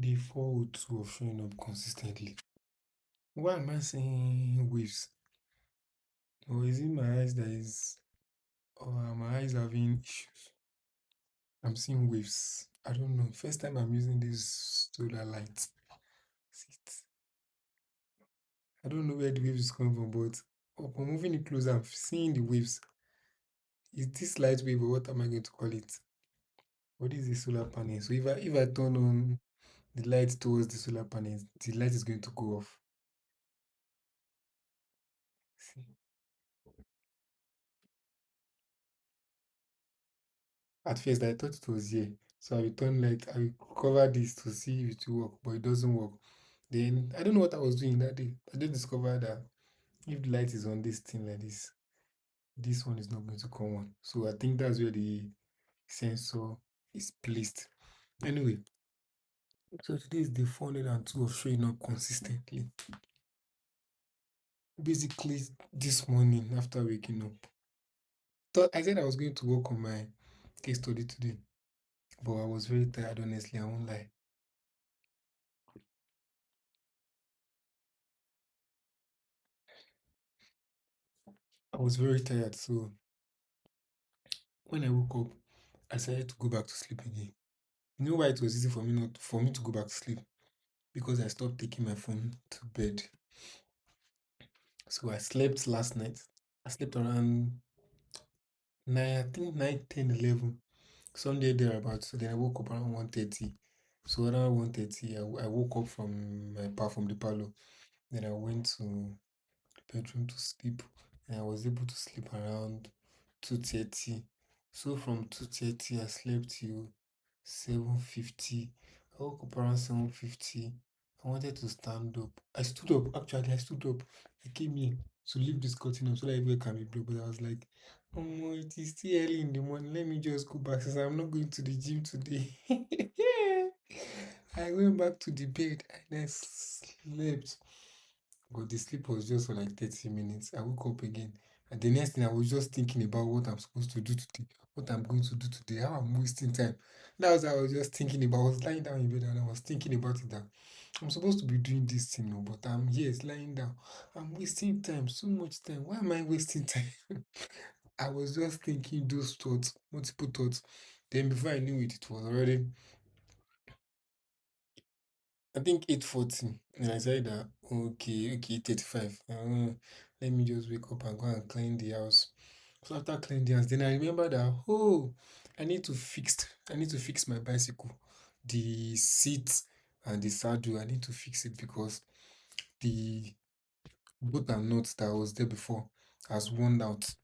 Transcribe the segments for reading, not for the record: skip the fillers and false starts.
The 402 of showing up consistently. Why am I seeing waves? Or is it my eyes that is, or are my eyes having issues? I'm seeing waves. I don't know. First time I'm using this solar light. Sit. I don't know where the waves is coming from, but upon moving it closer, I'm seeing the waves. Is this light wave or what am I going to call it? What is the solar panel? So if I turn on the light towards the solar panels, the light is going to go off. See. At first, I thought it was here. So I will turn light, I will cover this to see if it will work, but it doesn't work. Then I don't know what I was doing that day. I just discovered that if the light is on this thing like this one is not going to come on. So I think that's where the sensor is placed. Anyway, so today is the 402 of showing up consistently. Basically, this morning after waking up, thought I said I was going to work on my case study today, but I was very tired, honestly. I won't lie. I was very tired, so when I woke up, I decided to go back to sleep again. You know why it was easy for me not for me to go back to sleep? Because I stopped taking my phone to bed. So I slept last night. I slept around 9, I think 9, 10, 11. Sunday thereabouts. So then I woke up around 1:30. So around 1:30, I woke up from my from the parlor. Then I went to the bedroom to sleep. And I was able to sleep around 2:30. So from 2:30, I slept till 7:50. I woke up around 7:50. I wanted to stand up. I stood up, actually, I stood up. I came here to leave this curtain up so that everywhere can be blue. But I was like, oh, it is still early in the morning. Let me just go back since I'm not going to the gym today. I went back to the bed and I slept. But the sleep was just for like 30 minutes. I woke up again. And the next thing I was just thinking about what I'm supposed to do today, what I'm going to do today, how I'm wasting time. That was how I was just thinking about. I was lying down in bed and I was thinking about it that I'm supposed to be doing this thing, no, but I'm here, it's lying down. I'm wasting time, so much time. Why am I wasting time? I was just thinking those thoughts, multiple thoughts. Then before I knew it, it was already, I think 8:40. And I said that, okay, 8:35. Let me just wake up and go and clean the house. So after cleaning the house, then I remember that, oh, I need to fix my bicycle. The seat and the saddle, I need to fix it because the bolt and nuts that was there before has worn out.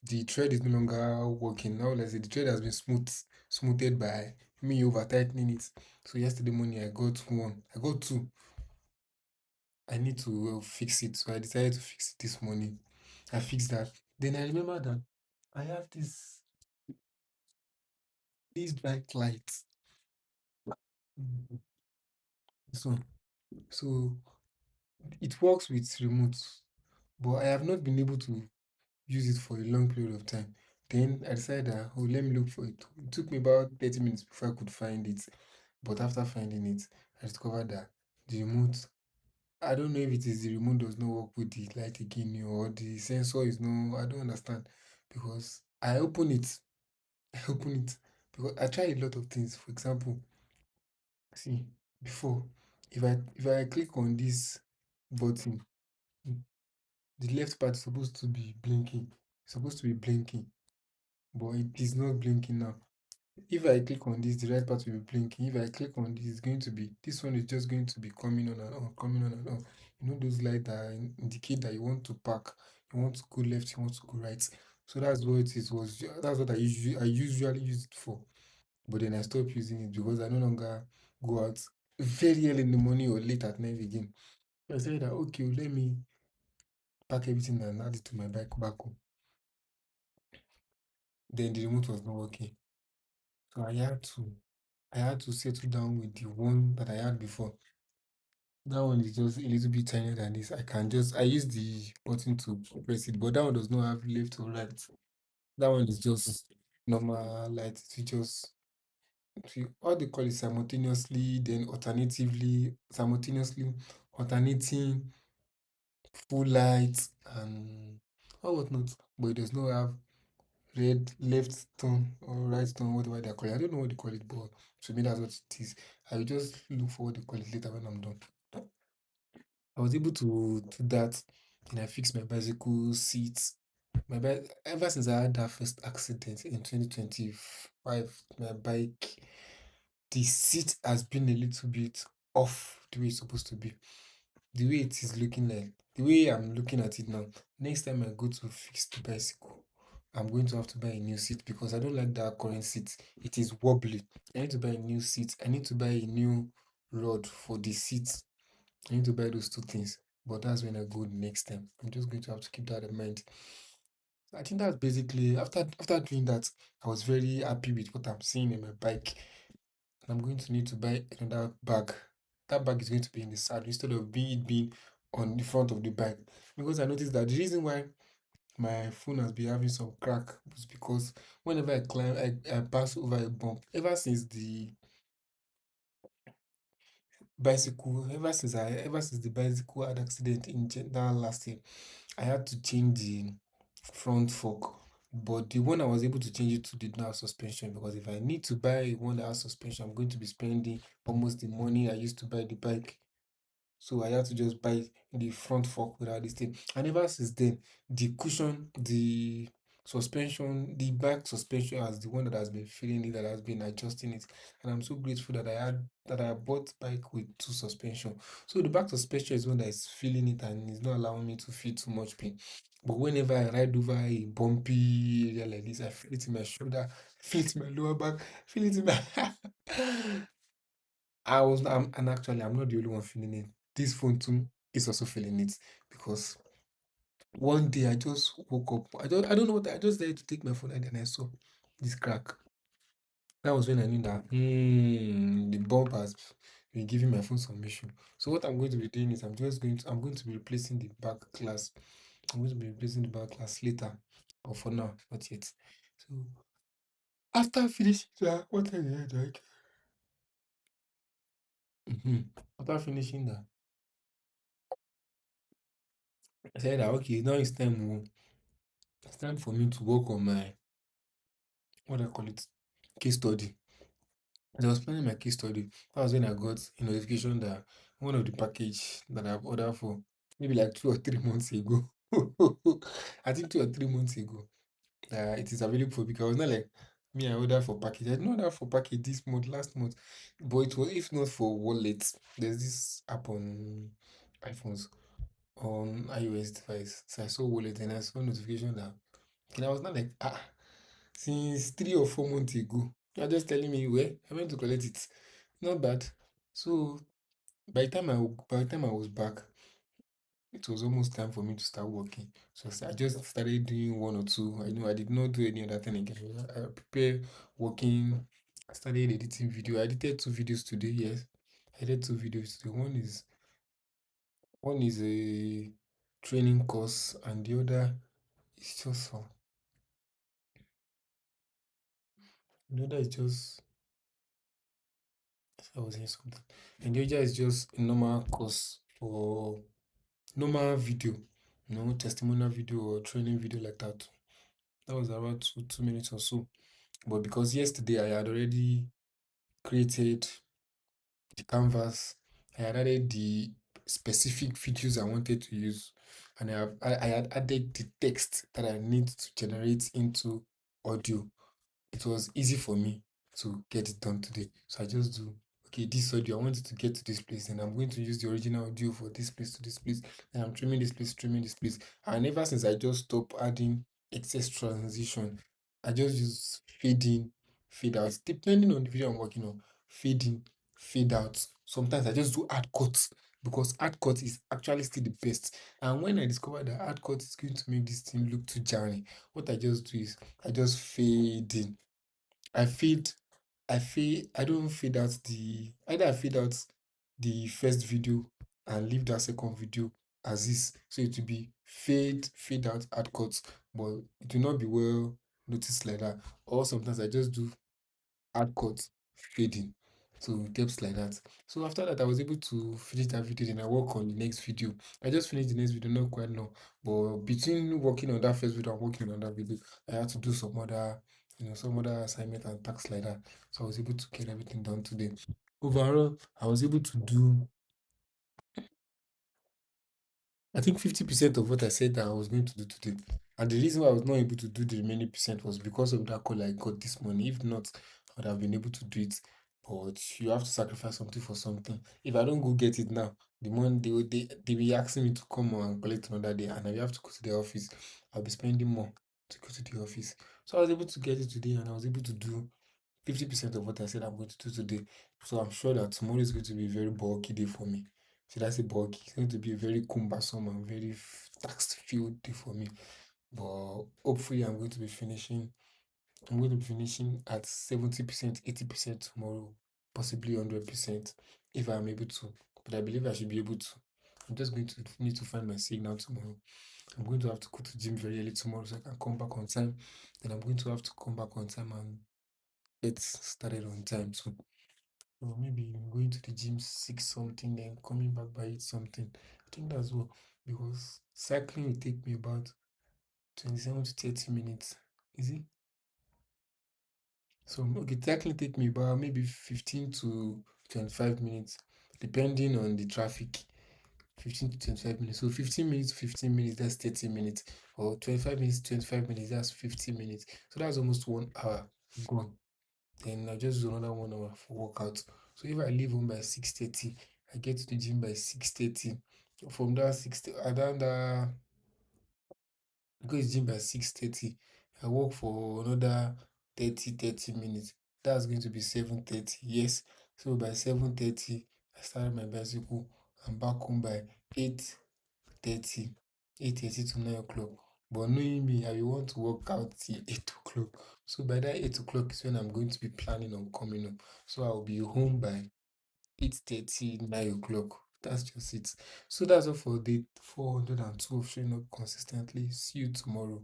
The thread is no longer working. Now let's say the thread has been smoothed by me over tightening it. So yesterday morning I got one. I got two. I need to fix it. So I decided to fix it this morning. I fixed that. Then I remember that I have this bright light. This one. So it works with remote, but I have not been able to use it for a long period of time. Then I decided that, oh, let me look for it. It took me about 30 minutes before I could find it. But after finding it, I discovered that the remote, I don't know if it is the remote does not work with the light again or the sensor is no, I don't understand. Because I open it, I open it because I try a lot of things. For example, see, before, if I click on this button, the left part is supposed to be blinking. It's supposed to be blinking, but it is not blinking now. If I click on this, the right part will be blinking. If I click on this, it's going to be, this one is just going to be coming on and on, coming on and on. You know those lights that indicate that you want to park, you want to go left, you want to go right. So that's what it is. That's what I usually use it for. But then I stopped using it because I no longer go out very early in the morning or late at night again. So I said that okay, let me pack everything and add it to my bike back home. Then the remote was not working. So I had to settle down with the one that I had before. That one is just a little bit tinier than this. I use the button to press it, but that one does not have left or right. That one is just normal light. It just see, what they call it simultaneously, then alternatively, simultaneously, alternating, full light, and or whatnot. But it does not have red left turn or right turn, whatever they call it. I don't know what they call it, but to me that's what it is. I will just look for what they call it later when I'm done. I was able to do that, and I fixed my bicycle seats. Ever since I had that first accident in 2025, my bike, the seat has been a little bit off the way it's supposed to be. The way it is looking like, the way I'm looking at it now, next time I go to fix the bicycle, I'm going to have to buy a new seat because I don't like that current seat. It is wobbly. I need to buy a new seat. I need to buy a new rod for the seat. I need to buy those two things. But that's when I go next time. I'm just going to have to keep that in mind. I think that's basically after doing that, I was very happy with what I'm seeing in my bike. I'm going to need to buy another bag. That bag is going to be in the saddle instead of being on the front of the bike. Because I noticed that the reason why my phone has been having some crack was because whenever I climb, I pass over a bump. Ever since the bicycle had accident in that last year, I had to change the front fork. But the one I was able to change it to did not have suspension because if I need to buy one that has suspension, I'm going to be spending almost the money I used to buy the bike. So I had to just buy the front fork without this thing. And ever since then, the cushion, the suspension, the back suspension has the one that has been feeling it, that has been adjusting it. And I'm so grateful that I bought bike with two suspension. So the back suspension is one that is feeling it and is not allowing me to feel too much pain. But whenever I ride over a bumpy area like this, I feel it in my shoulder, feel it in my lower back, feel it in my and actually, I'm not the only one feeling it. This phone too is also feeling it because one day I just woke up. I don't know what I just decided to take my phone and then I saw this crack. That was when I knew that the bulb has been giving my phone some issue. So what I'm going to be doing is I'm going to be replacing the back glass. I'm going to be replacing the back glass later, or for now, not yet. So after finishing that, what I did like, after finishing that, I said that okay, now it's time for me to work on my what do I call it case study. As I was planning my case study, that was when I got a notification that one of the package that I've ordered for maybe like 2 or 3 months ago. I think 2 or 3 months ago that it is available for because I was not like me, I ordered for package. I didn't order for package this month, last month. But it was if not for wallet, there's this app on iPhones on iOS device. So I saw wallet and I saw notification that and I was not like since 3 or 4 months ago. You're just telling me where I went to collect it. Not bad. So by the time I was back, it was almost time for me to start working. So I just started doing one or two. I know I did not do any other thing again. I prepared working. I started editing video. I edited 2 videos today. Yes, I did 2 videos today. One is a training course, and the other is just for the other is just I was saying something. And the other is just a normal course for normal video, testimonial video or training video like that. That was around 2 minutes or so. But because yesterday I had already created the canvas, I had added the specific features I wanted to use, and I had added the text that I need to generate into audio. It was easy for me to get it done today. So I just do, okay, this audio, I want it to get to this place, and I'm going to use the original audio for this place to this place, and I'm trimming this place. And ever since I just stopped adding excess transition, I just use fade in, fade out, depending on the video I'm working on, fade in, fade out. Sometimes I just do add cuts because add cut is actually still the best. And when I discovered that add cut is going to make this thing look too jarring, what I just do is I just fade in. I fade, I don't fade out either I fade out the first video and leave that second video as is. So it will be fade out, add cuts, but it will not be well noticed like that. Or sometimes I just do add cuts, fading. So it kept like that. So after that, I was able to finish that video. Then I work on the next video. I just finished the next video, not quite long. But between working on that first video and working on that video, I had to do some other, some other assignment and tasks like that. So I was able to get everything done today. Overall, I was able to do, I think, 50% of what I said that I was going to do today. And the reason why I was not able to do the remaining percent was because of that call I got this morning. If not, I would have been able to do it. But you have to sacrifice something for something. If I don't go get it now, the money they be asking me to come and collect another day, and I will have to go to the office. I'll be spending more to go to the office. So I was able to get it today, and I was able to do 50% of what I said I'm going to do today. So I'm sure that tomorrow is going to be a very bulky day for me. Should I say bulky? It's going to be a very cumbersome and very tax-filled day for me. But hopefully I'm going to be finishing at 70%, 80% tomorrow, possibly 100% if I'm able to. But I believe I should be able to. I'm just going to need to find my signal tomorrow. I'm going to have to go to gym very early tomorrow so I can come back on time. Then I'm going to have to come back on time and get started on time too. So maybe going to the gym 6 something, then coming back by 8 something. I think that's what, because cycling will take me about 27 to 30 minutes. Is it? So okay, cycling take me about maybe 15 to 25 minutes, depending on the traffic. 15 to 25 minutes. So 15 minutes, 15 minutes, that's 30 minutes. Or 25 minutes, 25 minutes, that's 50 minutes. So that's almost 1 hour gone. Then I just do another 1 hour for workout. So if I leave home by 6:30, I get to the gym by 6:30. From that 6:30, around that, go to the gym by 6:30. I work for another 30 minutes. That's going to be 7:30. Yes. So by 7:30, I started my bicycle. I'm back home by 8:30, 8:30 to 9 o'clock. But knowing me, I will want to work out till 8 o'clock. So by that 8 o'clock is when I'm going to be planning on coming up. So I'll be home by 8:30, 9 o'clock. That's just it. So that's all for day 402 of showing up consistently. See you tomorrow.